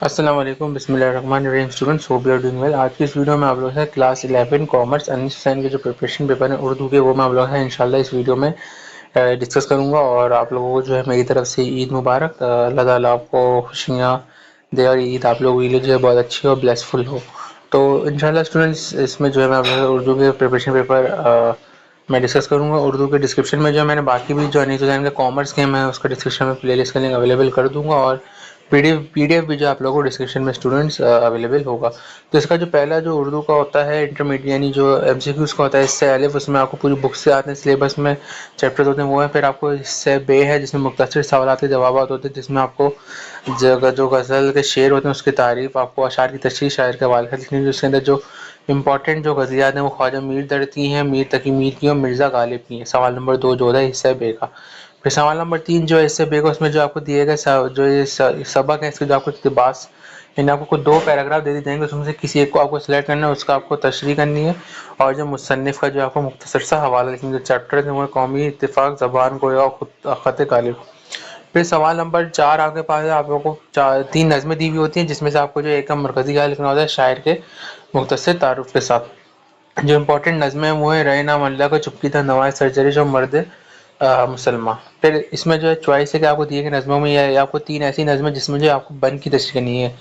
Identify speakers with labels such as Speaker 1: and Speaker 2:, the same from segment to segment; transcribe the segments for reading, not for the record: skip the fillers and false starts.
Speaker 1: अस्सलाम वालेकुम बिस्मिल्लाहिर्रहमानिर्रहीम students, hope you are doing well. आज की इस वीडियो में आप लोगों से क्लास 11 कॉमर्स अनिश हुसैन के जो प्रिपरेशन पेपर है उर्दू के, वो मैं आप लोगों से इंशाल्लाह इस वीडियो में डिस्कस करूंगा। और आप लोगों को जो है मेरी तरफ से ईद मुबारक। अल्लाह ताला आपको खुशियाँ दे और ईद आप लोगों के लिए जो है बहुत अच्छी और ब्लेसफुल हो। तो इंशाल्लाह स्टूडेंट्स, इसमें जो है मैं आप लोगों से उर्दू के प्रिपरेशन पेपर मैं डिस्कस करूंगा। उर्दू के डिस्क्रिप्शन में जो मैंने बाकी भी जो अनिश हुसैन का कॉमर्स के मैं उसका डिस्क्रिप्शन में प्लेलिस्ट का लिंक अवेलेबल कर दूंगा, और पीडीएफ भी जो आप लोगों को डिस्क्रिप्शन में स्टूडेंट्स अवेलेबल होगा। तो इसका जो पहला जो उर्दू का होता है इंटरमीडिएट, यानी जो एमसीक्यूज का होता है, इससे अलिफ, उसमें आपको पूरी बुक से आते हैं, सिलेबस में चैप्टर्स होते हैं वो है। फिर आपको इससे बे है जिसमें मुख्तसर सवालात के जवाब होते हैं, जिसमें आपको जो गज़ल के शेर होते हैं उसकी तारीफ, आपको अशार की तशरीह, शायर के हवाले से लिखनी है। उसके अंदर जो इंपॉर्टेंट जो गज़लियात हैं वो ख्वाजा मीर दर्द की हैं, मीर तकी मीर की और मिर्ज़ा गालिब की हैं। सवाल नंबर 2 जो होता है हिस्सा बे का। फिर सवाल नंबर 3 जो है हिस्से बे को, उसमें जो आपको दिए गए जो ये सबक है, इसके जो आपको इक़्तिबास, यानी आपको कुछ 2 पैराग्राफ दे दिए जाएंगे, उसमें से किसी एक को आपको सिलेक्ट करना है, उसका आपको तशरीह करनी है। और जो मुसन्निफ़ का जो आपको मुख्तसर सा हवाला लिखना है। जो चैप्टर है वो है कौमी इत्तेफाक, ज़बान गोया और ख़त गालिब। फिर सवाल नंबर 4 आपके पास है, आप लोगों को 3 नज़में दी हुई होती हैं, जिसमें से आपको जो एक का मरकज़ी ख्याल लिखना होता है शायर के मुख्तसर तारुफ के साथ। जो इंपॉर्टेंट नज़में हैं वो है रहे नाम अल्लाह को, चुपकी था नवाज़ सरजरी, जो मर्द मुसलमान। फिर इसमें जो है चॉइस है कि आपको दिए गए नज़मों में या आपको 3 ऐसी नज़में जिसमें जो आपको बन की तशरीह करनी है।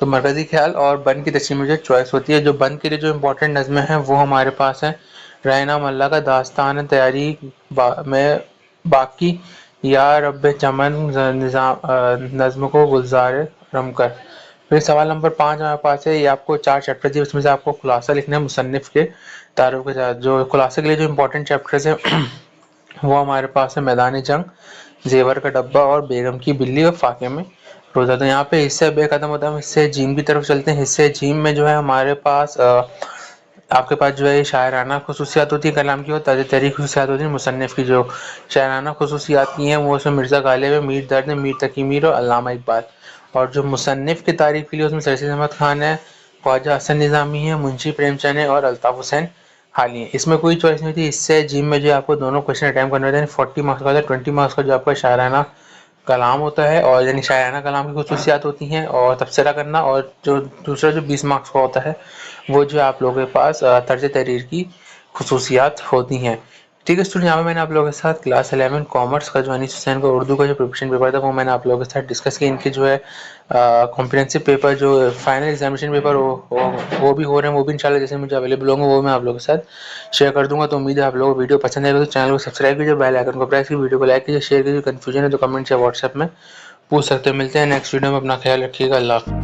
Speaker 1: तो मरकज़ी ख्याल और बन की तशरीह में जो चॉइस होती है। जो बन के लिए जो इंपॉर्टेंट नज़में हैं वो हमारे पास है रहे नाम अल्लाह का, दास्तान तैयारी में बाकी, या रब चमन, नज़्म को गुलजार रम कर। फिर सवाल नंबर 5 हमारे पास है, ये आपको 4 चैप्टर दिए, उसमें से आपको खुलासा लिखना है मुसन्निफ़ के तारुफ के साथ। जो खुलासे के लिए जो इंपॉर्टेंट चैप्टर्स हैं वो हमारे पास है मैदान जंग, जेवर का डब्बा और बेगम की बिल्ली और फाके में रोज़ा। तो यहाँ पे हिस्से बे खत्म होता है, हम हिस्से जीम की तरफ चलते हैं। हिस्से जीम में जो है हमारे पास आपके पास जो है शायराना खसूसियात होती है कलाम की, और ताज़ा तहरीर खसूसियात होती है मुसन्निफ़ की। जो शायराना खसूसियात की हैं वो उसमें मिर्ज़ा गालिब है, मीर दर्द है, मीर तकी मीर और अल्लामा इकबाल। और जो मुसन्निफ़ की तारीफ़ के लिए उसमें सरसीद अहमद खान है, ख्वाजा हसन निज़ामी है, मुंशी प्रेमचंद है और अल्ताफ़ हुसैन हाली है। इसमें कोई चॉइस नहीं थी। इससे जिम में जो आपको दोनों क्वेश्चन अटैम्प्ट करने होते हैं। 40 मार्क्स का होता है, 20 मार्क्स का जो आपका शायराना कलाम होता है, और यानी शायराना कलाम की खसूसियात होती हैं और तबसरा करना। और जो दूसरा जो 20 मार्क्स का होता है वो जो आप लोगों के पास तर्ज तहरीर की खसूसियात होती हैं। ठीक है स्टूडेंट, यहाँ पे मैंने आप लोगों के साथ क्लास 11 कॉमर्स का जो अनीस हुसैन का उर्दू का जो प्रिपरेशन पेपर था वो मैंने आप लोगों के साथ डिस्कस किया। इनके जो है कॉम्प्रिहेंसिव पेपर, जो फाइनल एग्जामिनेशन पेपर वो भी हो रहे हैं, वो भी इंशाल्लाह जैसे मुझे अवेलेबल होंगे वो मैं आप लोगों के साथ शेयर कर दूंगा। तो उम्मीद है आप लोगों को वीडियो पसंद आएगा। तो चैनल को सब्सक्राइब कीजिए, बेल आइकन को प्रेस कीजिए, वीडियो को लाइक कीजिए, शेयर कीजिए। कन्फ्यूजन है तो कमेंट या व्हाट्सएप में पूछ सकते हैं। मिलते हैं नेक्स्ट वीडियो में, अपना ख्याल रखिएगा। अल्लाह।